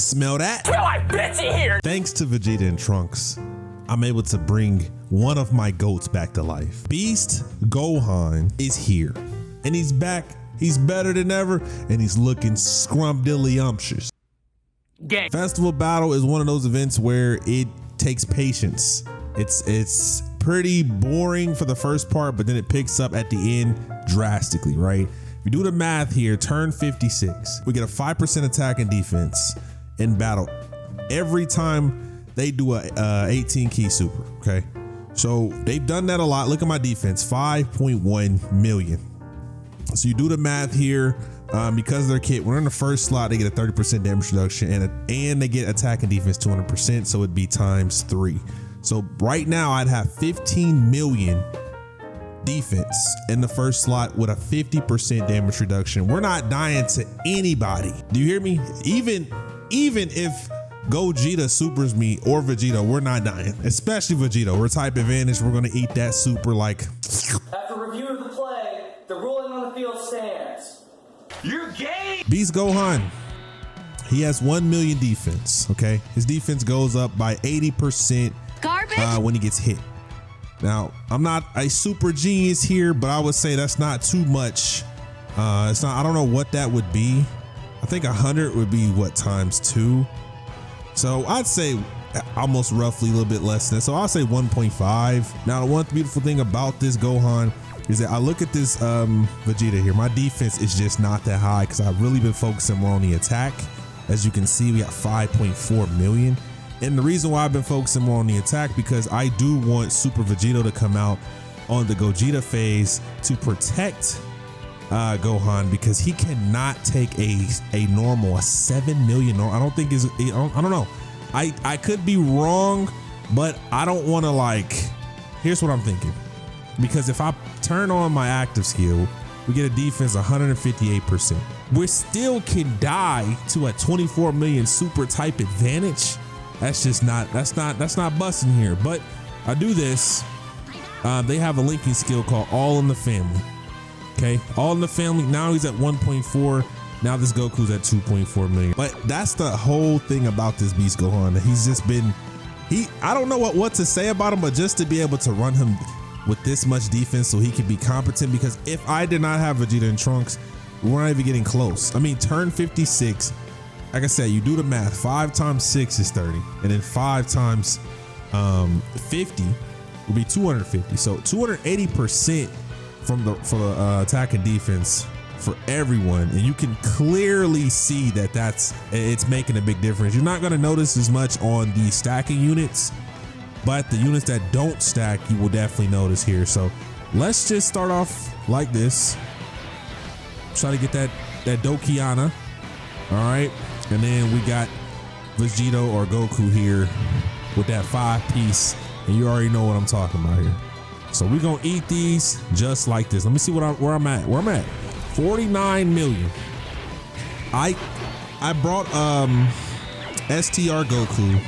Smell that? Smell like bitchy here. Thanks to Vegeta and Trunks, I'm able to bring one of my goats back to life. Beast Gohan is here, and he's back. He's better than ever, and he's looking scrumdiddlyumptious. Festival Battle is one of those events where it takes patience. It's pretty boring for the first part, but then it picks up at the end drastically, right? If you do the math here, turn 56, we get a 5% attack and defense in battle every time they do a 18 key super, okay? So they've done that a lot. Look at my defense, 5.1 million. So you do the math here, because of their kit, we're in the first slot, they get a 30% damage reduction and they get attack and defense 200%, so it'd be times 3. So right now I'd have 15 million defense in the first slot with a 50% damage reduction. We're not dying to anybody. Do you hear me? Even if Gogeta supers me or Vegeta, we're not dying, especially Vegeta. We're type advantage. We're gonna eat that super like. After review of the play, the ruling on the field stands. You're gay. Beast Gohan, he has 1 million defense, okay? His defense goes up by 80% when he gets hit. Now, I'm not a super genius here, but I would say that's not too much. It's not, I don't know what that would be. I think 100 would be what, times 2? So I'd say almost roughly a little bit less than that. So I'll say 1.5. Now, the one beautiful thing about this Gohan is that I look at this Vegeta here. My defense is just not that high because I've really been focusing more on the attack. As you can see, we got 5.4 million. And the reason why I've been focusing more on the attack, because I do want Super Vegeta to come out on the Gogeta phase to protect Gohan, because he cannot take a normal, a 7 million. I don't think is, I don't know. I could be wrong, but I don't want to like, here's what I'm thinking. Because if I turn on my active skill, we get a defense 158%. We still can die to a 24 million super type advantage. That's just not, that's not busting here. But I do this. They have a linking skill called All in the Family. Okay, All in the Family. Now he's at 1.4. Now this Goku's at 2.4 million. But that's the whole thing about this Beast Gohan. He's just been, I don't know what to say about him, but just to be able to run him with this much defense so he can be competent, because if I did not have Vegeta and Trunks, we're not even getting close. I mean, turn 56, like I said, you do the math, 5 times 6 is 30, and then 5 times 50 will be 250. So 280% for the attack and defense for everyone, and you can clearly see that it's making a big difference. You're not going to notice as much on the stacking units, but the units that don't stack, you will definitely notice here. So let's just start off like this. Try to get that Dokiana. All right. And then we got Vegeta or Goku here with that 5-piece. And you already know what I'm talking about here. So we're going to eat these just like this. Let me see where I'm at. 49 million. I brought STR Goku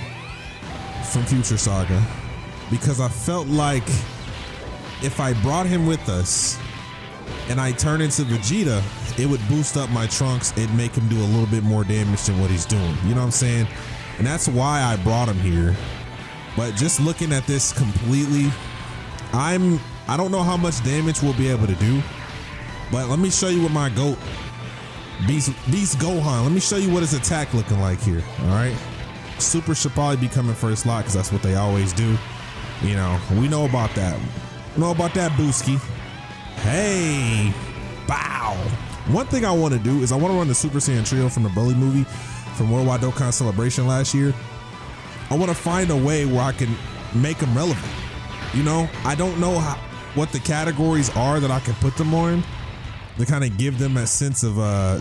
from Future Saga because I felt like if I brought him with us and I turn into Vegeta, it would boost up my Trunks and make him do a little bit more damage than what he's doing. You know what I'm saying? And that's why I brought him here. But just looking at this completely, I don't know how much damage we'll be able to do, but let me show you what my goat, Beast Gohan, let me show you what his attack looking like here. All right. Super should probably be coming first slot because that's what they always do. You know, we know about that. We know about that, Booski. Hey, bow. One thing I want to do is I want to run the Super Saiyan Trio from the Broly movie from Worldwide Dokkan Celebration last year. I want to find a way where I can make them relevant. You know, I don't know what the categories are that I can put them on to kind of give them a sense of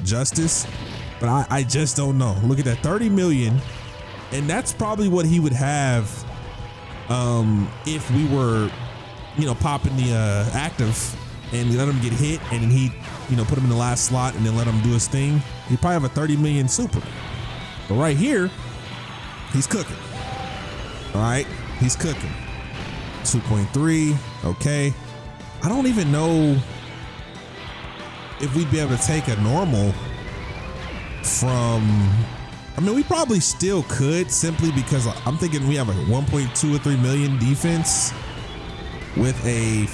justice, but I just don't know. Look at that, 30 million. And that's probably what he would have if we were, you know, popping the active and let him get hit and then he, you know, put him in the last slot and then let him do his thing. He'd probably have a 30 million super. But right here, he's cooking. All right, he's cooking. 2.3, okay. I don't even know if we'd be able to take a normal from I mean, we probably still could, simply because I'm thinking we have a 1.2 or 3 million defense with a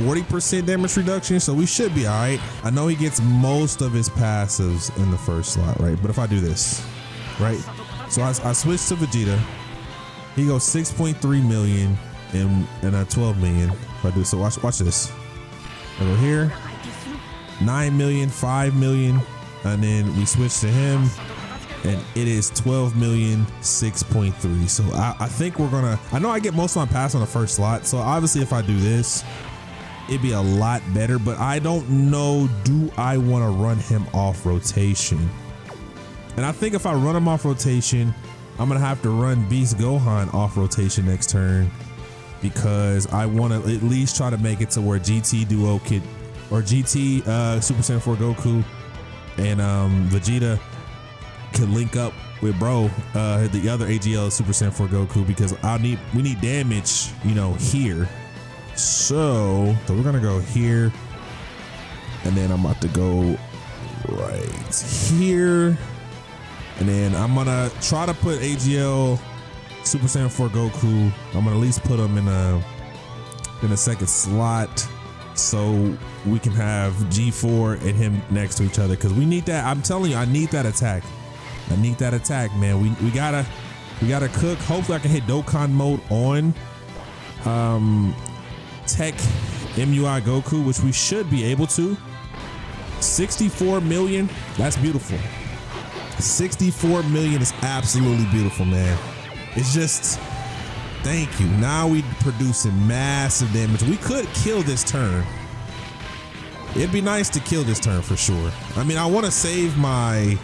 40% damage reduction, so we should be all right. I know he gets most of his passives in the first slot, right? But if I do this, right? So I switch to Vegeta. He goes 6.3 million and 12 million. If I do so, watch this. I go here, 9 million, 5 million, and then we switch to him, and it is 12 million, 6.3. So I think we're gonna. I know I get most of my pass on the first slot, so obviously if I do this, it'd be a lot better, but I don't know, do I want to run him off rotation? And I think if I run him off rotation, I'm gonna have to run Beast Gohan off rotation next turn, because I want to at least try to make it to where GT Duo could, or GT Super Saiyan 4 Goku and Vegeta could link up with the other AGL Super Saiyan 4 Goku, because we need damage, you know, here. So we're gonna go here, and then I'm about to go right here, and then I'm gonna try to put AGL Super Saiyan 4 Goku. I'm gonna at least put him in a second slot, so we can have G4 and him next to each other, because we need that. I'm telling you, I need that attack. I need that attack, man. We gotta cook. Hopefully I can hit Dokkan Mode on Tech MUI Goku, which we should be able to. 64 million, that's beautiful. 64 million is absolutely beautiful, man. It's just, thank you. Now we producing massive damage. We could kill this turn. It'd be nice to kill this turn for sure. I mean, I want to save my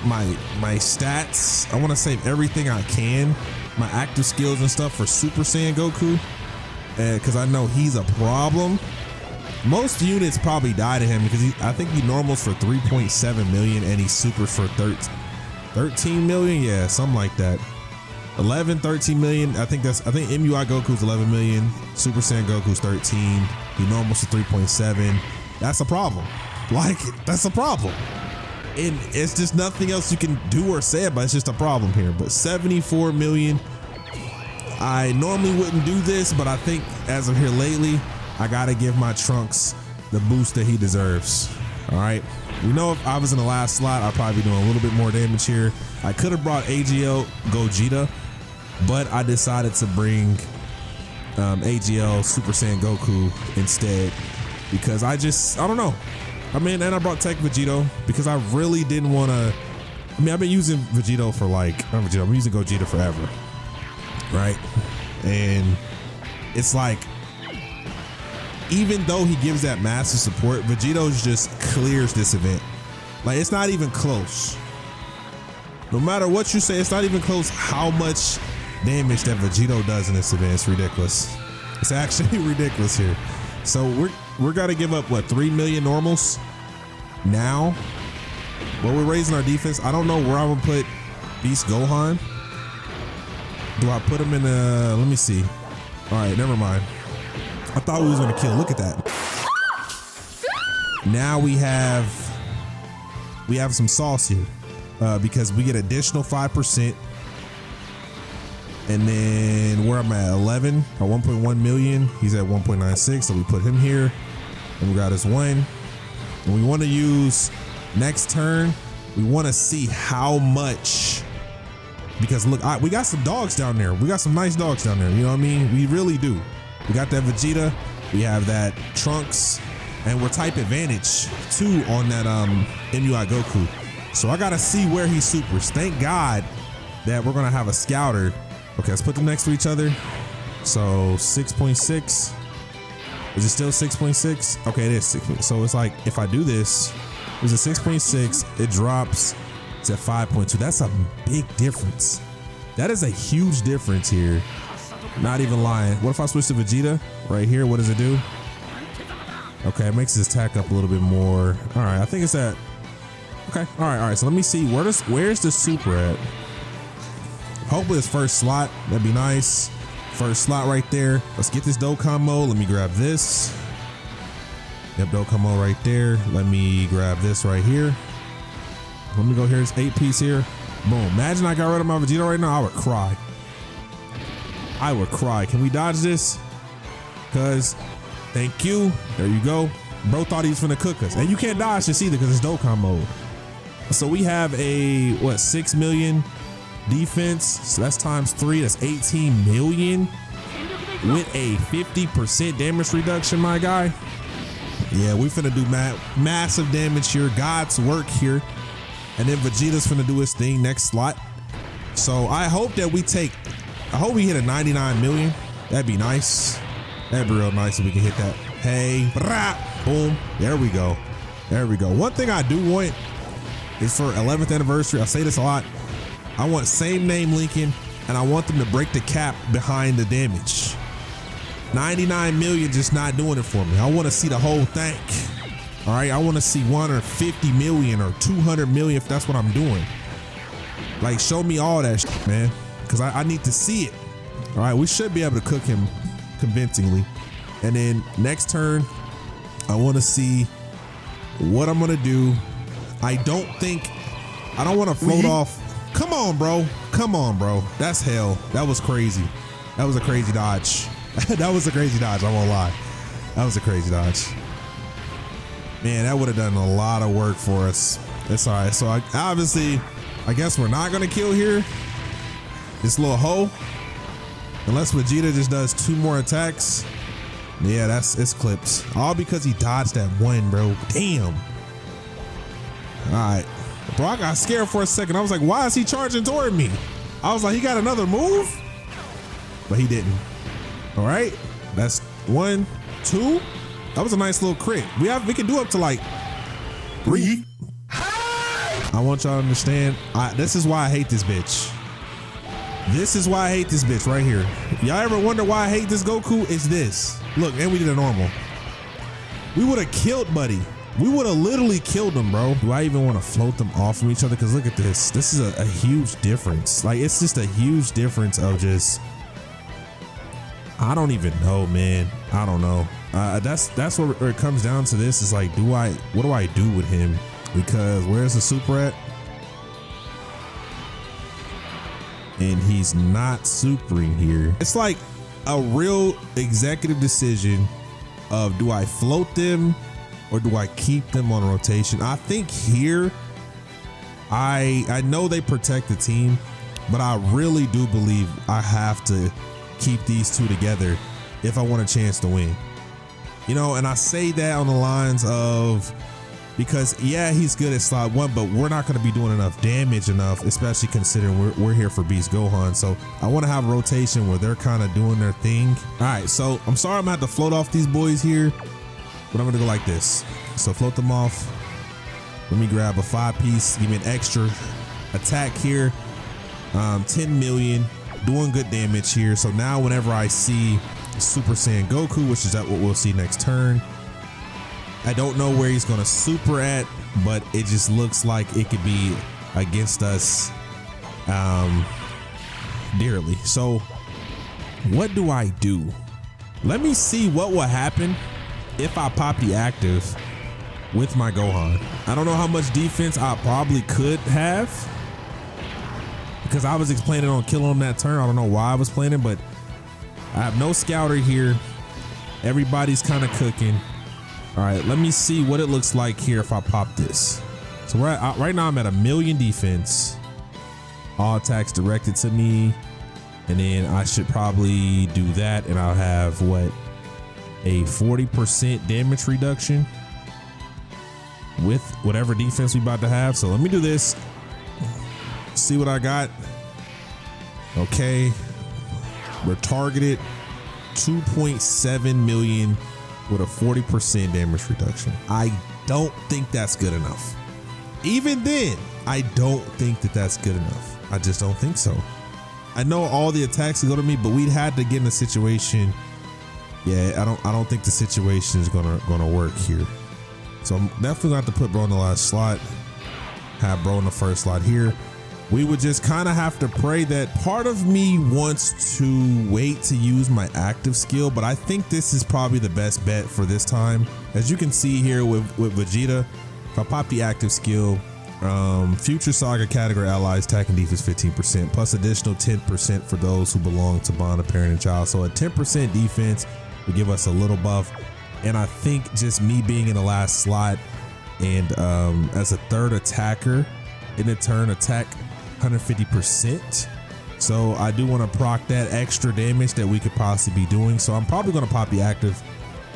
stats. I want to save everything I can, my active skills and stuff, for Super Saiyan Goku, because I know he's a problem. Most units probably die to him, because I think he normals for 3.7 million and he supers for 13 million. Yeah, something like that. 13 million. I think MUI Goku's 11 million. Super Saiyan Goku's 13. He normals to 3.7. That's a problem. Like, that's a problem. And it's just nothing else you can do or say about it. It's just a problem here. But 74 million. I normally wouldn't do this, but I think as of here lately, I gotta give my Trunks the boost that he deserves. All right. We know if I was in the last slot, I'd probably be doing a little bit more damage here. I could have brought AGL Gogeta, but I decided to bring AGL Super Saiyan Goku instead, because I don't know. I mean, and I brought Tech Vegito because I really didn't want to. I mean, I've been using Vegito for I'm using Gogeta forever, right? And it's like, even though he gives that massive support, Vegito just clears this event. Like, it's not even close. No matter what you say, it's not even close how much damage that Vegito does in this event. It's ridiculous. It's actually ridiculous here. So we're gonna give up what, 3 million normals now? Well, we're raising our defense. I don't know where I would put Beast Gohan. Do I put him in let me see. All right, never mind. I thought we was gonna kill. Look at that. Now we have some sauce here, because we get additional 5%. And then where I'm at 11 or 1.1 million, he's at 1.96. So we put him here, and we got his one. And we want to use next turn. We want to see how much, because look, we got some dogs down there. We got some nice dogs down there. You know what I mean? We really do. We got that Vegeta. We have that Trunks, and we're type advantage too on that MUI Goku. So I gotta see where he supers. Thank God that we're gonna have a scouter. Okay, let's put them next to each other. So 6.6. Is it still 6.6? Okay, it is 6. So it's like, if I do this, it's a 6.6. It drops. It's at 5.2. That's a big difference. That is a huge difference here. Not even lying. What if I switch to Vegeta right here? What does it do? Okay, it makes his attack up a little bit more. All right, I think it's at. Okay, all right. So let me see. Where's the super at? Hopefully it's first slot. That'd be nice. First slot right there. Let's get this Dokkan Mode. Let me grab this. Yep, Dokkan Mode right there. Let me grab this right here. Let me go here. It's 8-piece here. Boom. Imagine I got rid of my Vegeta right now. I would cry. I would cry. Can we dodge this? Cause thank you. There you go. Bro thought he was finna cook us. And you can't dodge this either because it's Dokkan mode. So we have a, what, 6 million defense. So that's times 3. That's 18 million with a 50% damage reduction, my guy. Yeah, we finna do massive damage here. God's work here. And then Vegeta's finna do his thing next slot. So I hope that I hope we hit a 99 million. That'd be nice. That'd be real nice if we can hit that. Hey, boom. There we go. There we go. One thing I do want is for 11th anniversary, I say this a lot, I want same name Lincoln, and I want them to break the cap behind the damage. 99 million just not doing it for me. I want to see the whole thing. All right, I want to see 150 million or 200 million if that's what I'm doing. Like, show me all that shit, man, because I need to see it. All right, we should be able to cook him convincingly. And then next turn, I want to see what I'm gonna do. I don't want to float off. Come on, bro. Come on, bro. That's hell. That was crazy. That was a crazy dodge. That was a crazy dodge. I won't lie. That was a crazy dodge. Man, that would have done a lot of work for us. It's all right. So obviously, I guess we're not gonna kill here. This little hoe. Unless Vegeta just does 2 more attacks. Yeah, it's clips. All because he dodged that one, bro. Damn. All right. Bro, I got scared for a second. I was like, why is he charging toward me? I was like, he got another move? But he didn't. All right. That's 1, 2. That was a nice little crit. We can do up to like 3. I want y'all to understand. This is why I hate this bitch. This is why I hate this bitch right here. Y'all ever wonder why I hate this Goku? It's this. Look, and we did a normal. We would have killed Buddy. We would have literally killed him, bro. Do I even want to float them off from each other? Because look at this. This is a huge difference. Like, it's just a huge difference of just, I don't even know, man. I don't know. That's what it comes down to. This is like, what do I do with him? Because where's the super at? And he's not supering here. It's like a real executive decision of, do I float them or do I keep them on rotation? I think here, I know they protect the team, but I really do believe I have to keep these two together if I want a chance to win. You know, and I say that on the lines of, because yeah, he's good at slot 1, but we're not going to be doing enough damage especially considering we're here for Beast Gohan. So I want to have a rotation where they're kind of doing their thing. All right, so I'm sorry I'm gonna have to float off these boys here, but I'm gonna go like this. So float them off. Let me grab a 5-piece, give me an extra attack here. 10 million, doing good damage here. So now whenever I see Super Saiyan Goku, which is what we'll see next turn, I don't know where he's gonna super at, but it just looks like it could be against us dearly. So what do I do? Let me see what will happen if I pop the active with my Gohan. I don't know how much defense I probably could have, because I was planning on killing him that turn. I don't know why I was planning, but I have no scouter here. Everybody's kind of cooking. All right, let me see what it looks like here if I pop this. So right now I'm at 1 million defense. All attacks directed to me. And then I should probably do that, and I'll have what, a 40% damage reduction with whatever defense we about to have. So let me do this. See what I got. Okay. We're targeted 2.7 million with a 40% damage reduction. I don't think that's good enough. Even then, I don't think that's good enough. I just don't think so. I know all the attacks go to me, but we'd had to get in a situation. Yeah, I don't think the situation is gonna work here. So I'm definitely gonna have to put bro in the last slot, have bro in the first slot here. We would just kind of have to pray that part of me wants to wait to use my active skill, but I think this is probably the best bet for this time. As you can see here with Vegeta, if I pop the active skill, Future Saga category allies attack and defense 15%, plus additional 10% for those who belong to bond of parent and child. So a 10% defense will give us a little buff. And I think just me being in the last slot and as a third attacker in a turn attack 150%. So I do want to proc that extra damage that we could possibly be doing. So I'm probably going to pop the active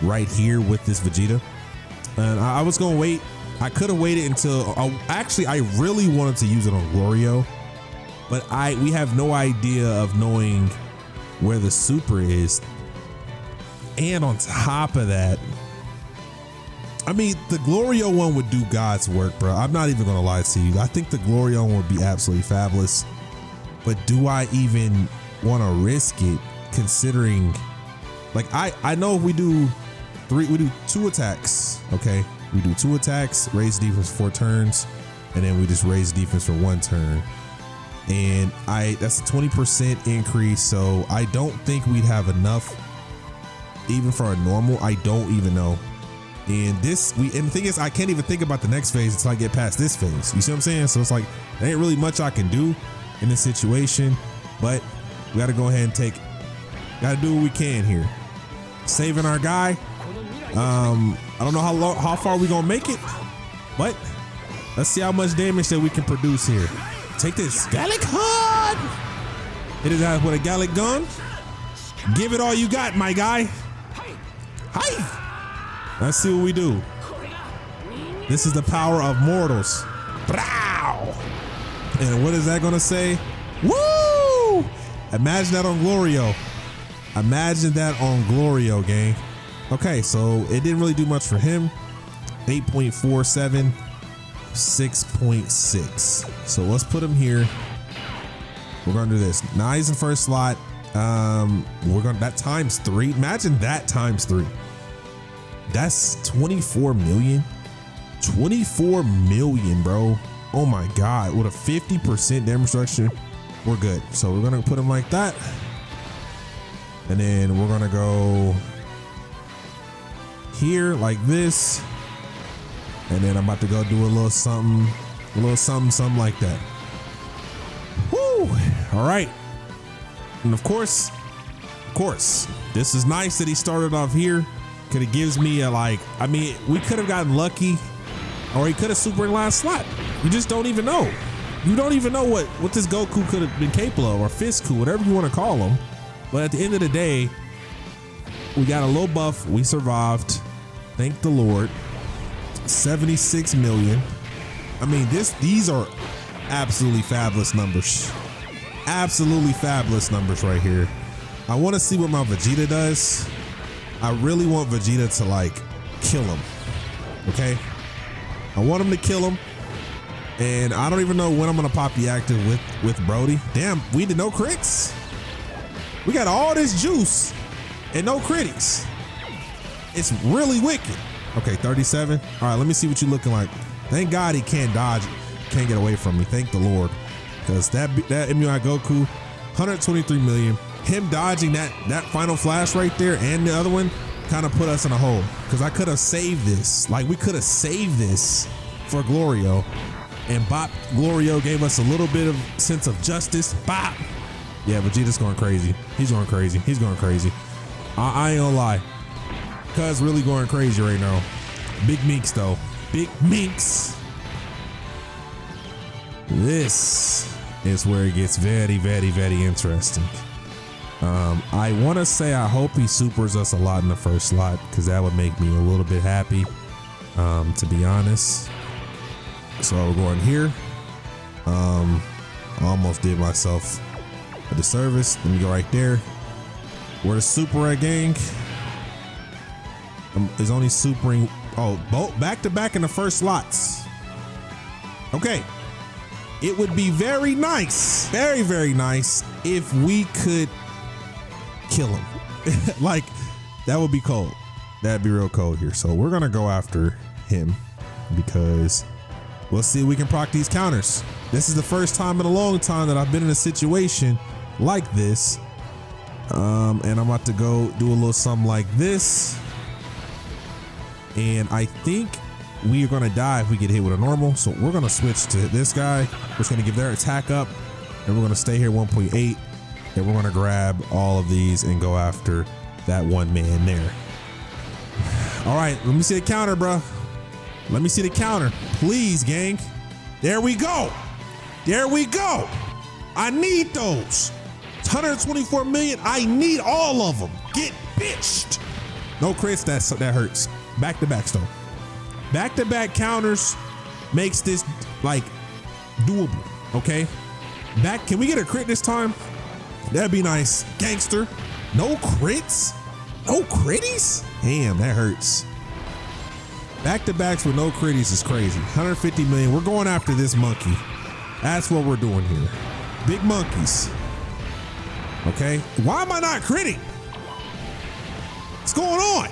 right here with this Vegeta. And I was going to wait. I could have waited until actually I really wanted to use it on Glorio, but we have no idea of knowing where the super is. And on top of that, I mean, the Glorio one would do God's work, bro. I'm not even gonna lie to you. I think the Glorio one would be absolutely fabulous, but do I even want to risk it considering, like, I know if we do two attacks, okay? We do 2 attacks, raise defense 4 turns, and then we just raise defense for 1 turn. And that's a 20% increase. So I don't think we'd have enough even for a normal. I don't even know. And the thing is, I can't even think about the next phase until I get past this phase. You see what I'm saying? So it's like, there ain't really much I can do in this situation, but we got to go ahead and got to do what we can here. Saving our guy. I don't know how far we gonna make it, but let's see how much damage that we can produce here. Take this Gallic Hard. Hit his ass with a Gallic gun. Give it all you got, my guy. Hi. Let's see what we do. This is the power of mortals. Brow. And what is that gonna say? Woo! Imagine that on Glorio. Imagine that on Glorio, gang. Okay, so it didn't really do much for him. 8.47, 6.6. So let's put him here. We're gonna do this. Now he's in first slot. That times 3. Imagine that times 3. That's 24 million. 24 million, bro. Oh my God. With a 50% damage reduction, we're good. So we're gonna put him like that. And then we're gonna go here like this, and then I'm about to go do a little something like that. Woo! All right, and of course, this is nice that he started off here, because it gives me a, like, I mean, we could have gotten lucky, or he could have super in last slot. You just don't even know. You don't even know what this Goku could have been capable of, or Fisku, whatever you want to call him. But at the end of the day, we got a low buff. We survived. Thank the Lord. 76 million. I mean, these are absolutely fabulous numbers. Absolutely fabulous numbers right here. I want to see what my Vegeta does. I really want Vegeta to, like, kill him. Okay? I want him to kill him. And I don't even know when I'm going to pop the active with Brody. Damn, we did no crits. We got all this juice and no critics. It's really wicked. Okay, 37. All right, let me see what you're looking like. Thank God he can't dodge, can't get away from me. Thank the Lord, because that MUI Goku, 123 million. Him dodging that final flash right there and the other one kind of put us in a hole, because I could have saved this. Like, we could have saved this for Glorio, and Bop Glorio gave us a little bit of sense of justice. Bop. Yeah, Vegeta's going crazy. He's going crazy. He's going crazy. I ain't gonna lie. Cuz really going crazy right now. Big Meeks though. Big Meeks. This is where it gets very, very, very interesting. I want to say I hope he supers us a lot in the first slot, because that would make me a little bit happy, to be honest. So we're going here. I almost did myself a disservice. Let me go right there. Where the super at, gang? Is only supering. Oh, both back to back in the first slots. Okay. It would be very nice, very, very nice if we could kill him. Like, that would be cold. That'd be real cold here. So we're gonna go after him, because we'll see if we can proc these counters. This is the first time in a long time that I've been in a situation like this. And I'm about to go do a little something like this. And I think we are gonna die if we get hit with a normal. So we're gonna switch to this guy. We're just gonna give their attack up, and we're gonna stay here 1.8, and we're gonna grab all of these and go after that one man there. All right, let me see the counter, bro. Let me see the counter, please, gang. There we go. There we go. I need those. It's 124 million. I need all of them. Get bitched. No crits. That hurts. Back to back though. Back to back counters makes this like doable. Okay. Back. Can we get a crit this time? That'd be nice. Gangster. No crits. No critties. Damn, that hurts. Back to backs with no critties is crazy. 150 million. We're going after this monkey. That's what we're doing here. Big monkeys. Okay. Why am I not critting? What's going on?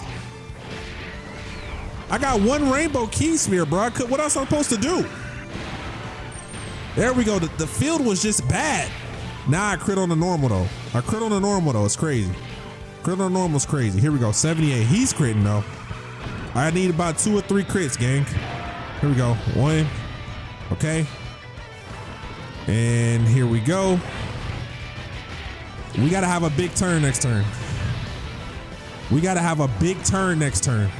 I got one rainbow key sphere, bro. What else am I supposed to do? There we go. The field was just bad. Now I crit on the normal though. I crit on the normal though. It's crazy. Crit on the normal is crazy. Here we go. 78. He's critting though. I need about 2 or 3 crits, gang. Here we go. 1. Okay. And here we go. We got to have a big turn next turn. We got to have a big turn next turn.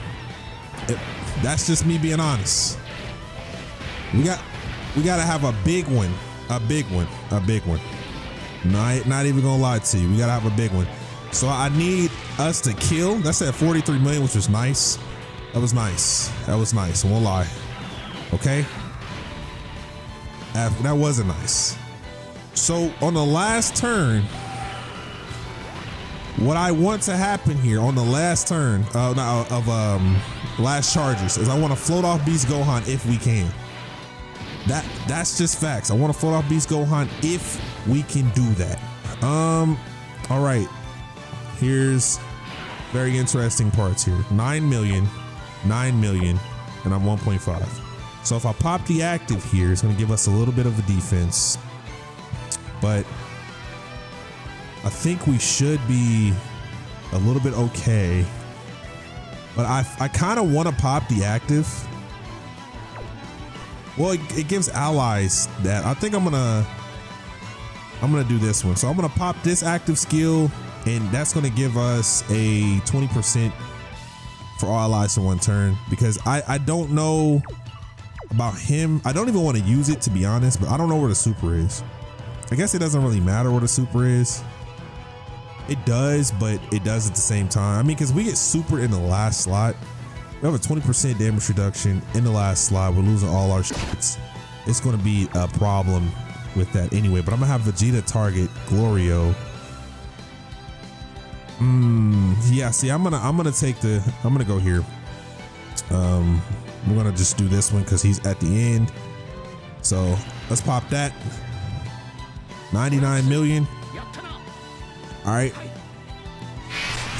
That's just me being honest. We got to have a big one. A big one. A big one. Not even going to lie to you. We got to have a big one. So I need us to kill. That's at 43 million, which was nice. That was nice. That was nice. I won't lie. Okay. That wasn't nice. So on the last turn, what I want to happen here on the last turn last charges is I want to float off Beast Gohan if we can. That's just facts. I want to float off Beast Gohan if we can do that. All right. Here's very interesting parts here. 9 million. 9 million, and I'm 1.5. So if I pop the active here, it's going to give us a little bit of a defense, but I think we should be a little bit okay. But I kind of want to pop the active. Well, it gives allies that. I think I'm gonna do this one. So I'm gonna pop this active skill, and that's gonna give us a 20% for all allies in 1 turn, because I don't know about him. I don't even want to use it, to be honest, but I don't know where the super is. I guess it doesn't really matter where the super is. It does, but it does at the same time. I mean, because we get super in the last slot. We have a 20% damage reduction in the last slot. We're losing all our shots. It's going to be a problem with that anyway, but I'm gonna have Vegeta target Glorio. Yeah, see, I'm gonna go here. We're gonna just do this one because he's at the end. So let's pop that. 99 million. All right.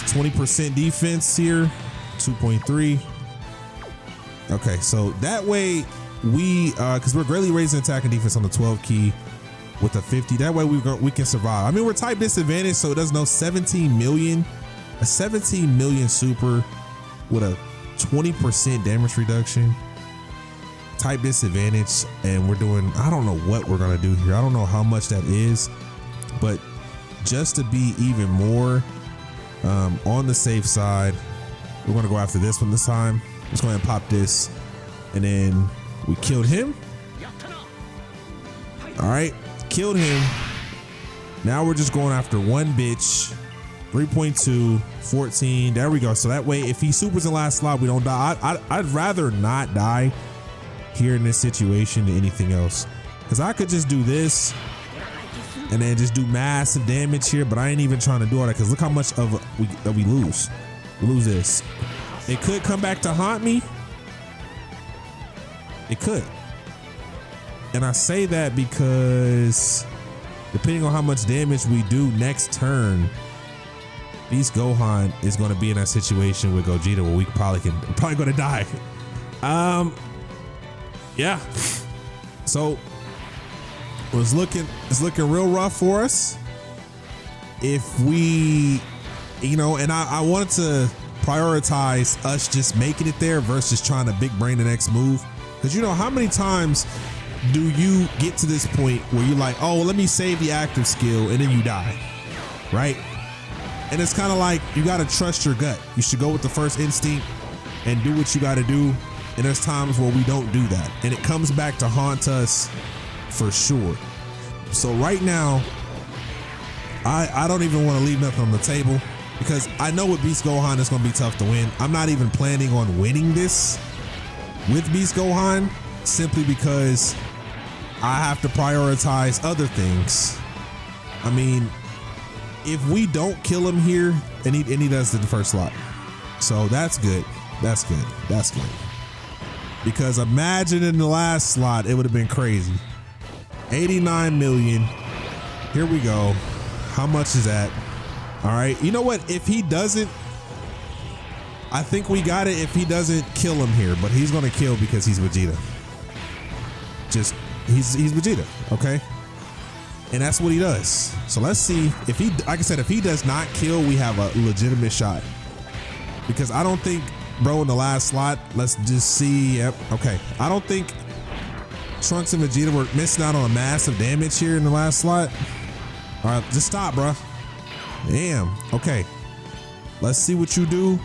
20% defense here. 2.3. Okay, so that way we because we're greatly raising attack and defense on the 12 key with a 50. That way we can survive. I mean, we're type disadvantage, so it does know 17 million. A 17 million super with a 20% damage reduction. Type disadvantage, and we're doing, I don't know what we're gonna do here. I don't know how much that is, but just to be even more on the safe side, we're gonna go after this one this time. Let's go ahead and pop this, and then we killed him. All right, killed him. Now we're just going after one bitch. 3.2, 14. There we go. So that way, if he supers in last slot, we don't die. I'd rather not die here in this situation than anything else, because I could just do this and then just do massive damage here, but I ain't even trying to do all that, because look how much of we lose. We lose this. It could come back to haunt me. It could. And I say that because depending on how much damage we do next turn, Beast Gohan is going to be in that situation with Gogeta where we probably going to die. Yeah. So it's looking real rough for us. If we, and I wanted to prioritize us just making it there versus trying to big brain the next move. Because you know, how many times do you get to this point where you're like, oh, well, let me save the active skill, and then you die, right? And it's kind of like, you got to trust your gut. You should go with the first instinct and do what you got to do. And there's times where we don't do that, and it comes back to haunt us for sure. So right now, I don't even want to leave nothing on the table, because I know with Beast Gohan it's going to be tough to win. I'm not even planning on winning this with Beast Gohan, simply because I have to prioritize other things. I mean, if we don't kill him here, and he does the first slot, so that's good. That's good. That's good. Because imagine in the last slot, it would have been crazy. 89 million. Here we go. How much is that? All right. You know what? If he doesn't, I think we got it if he doesn't kill him here, but he's going to kill because he's Vegeta. Just, he's Vegeta. Okay. And that's what he does. So let's see if he, like I said, if he does not kill, we have a legitimate shot, because I don't think, bro, in the last slot, let's just see. Yep. Okay. I don't think Trunks and Vegeta were missing out on massive damage here in the last slot. All right, just stop, bro. Damn. Okay. Let's see what you do.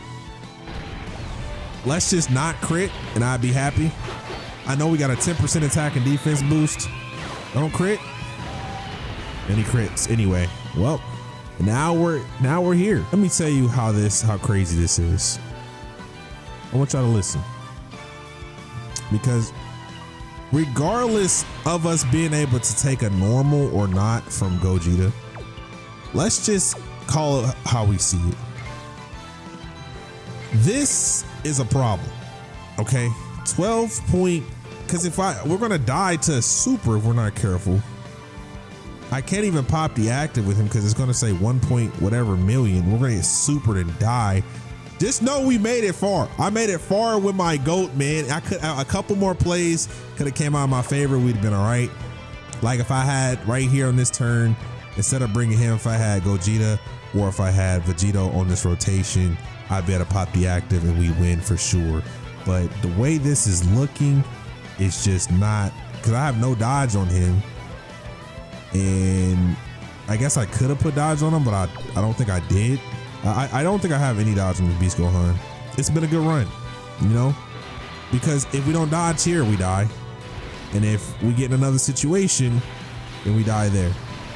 Let's just not crit, and I'd be happy. I know we got a 10% attack and defense boost. Don't crit. And he crits anyway. Well, now we're here. Let me tell you how crazy this is. I want y'all to listen, because regardless of us being able to take a normal or not from Gogeta, let's just call it how we see it. This is a problem, okay? 12 point, because we're gonna die to a super if we're not careful. I can't even pop the active with him because it's gonna say 1 point whatever million. We're gonna get supered and die. Just know we made it far. I made it far with my GOAT, man. I could, a couple more plays could have came out in my favor. We'd have been all right. Like if I had right here on this turn, instead of bringing him, if I had Gogeta or if I had Vegito on this rotation, I'd be able to pop the active and we win for sure. But the way this is looking, it's just not, because I have no dodge on him. And I guess I could have put dodge on him, but I don't think I did. I don't think I have any dodge on the Beast Gohan. It's been a good run, you know, because if we don't dodge here, we die. And if we get in another situation, then we die there.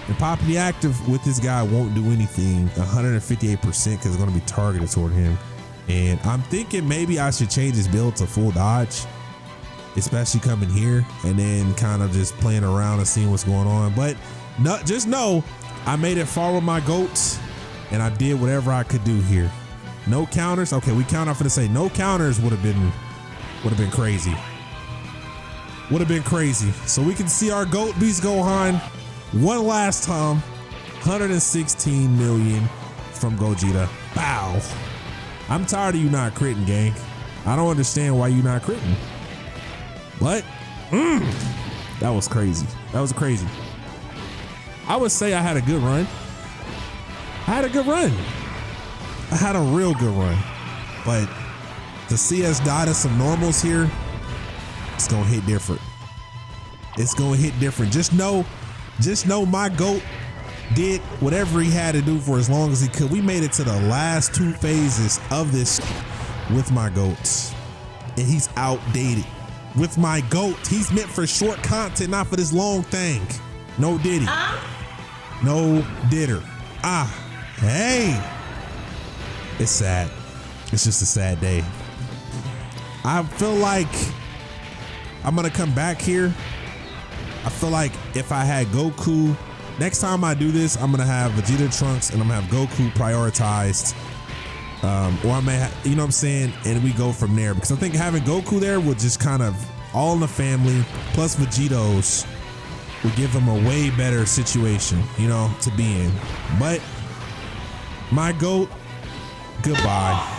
And popping the active with this guy won't do anything. 158% because it's going to be targeted toward him. And I'm thinking maybe I should change his build to full dodge, especially coming here and then kind of just playing around and seeing what's going on. But no, just know I made it far with my GOATs. And I did whatever I could do here. No counters. Okay, we count off for to say no counters would have been crazy. Would have been crazy. So we can see our GOAT Beast Gohan one last time. 116 million from Gogeta. Bow. I'm tired of you not critting, gang. I don't understand why you not critting. But that was crazy. That was crazy. I would say I had a good run. I had a good run. I had a real good run. But to see us die to some normals here, it's gonna hit different. It's gonna hit different. Just know my GOAT did whatever he had to do for as long as he could. We made it to the last 2 phases of this with my GOATs. And he's outdated. With my GOAT, he's meant for short content, not for this long thing. No diddy. No didder. Hey, it's sad. It's just a sad day. I feel like I'm gonna come back here. I feel like if I had Goku, next time I do this, I'm gonna have Vegeta, Trunks, and I'm gonna have Goku prioritized. Or I may have, you know what I'm saying? And we go from there, because I think having Goku there would just kind of all in the family, plus Vegito's would give him a way better situation, you know, to be in. But my GOAT, goodbye.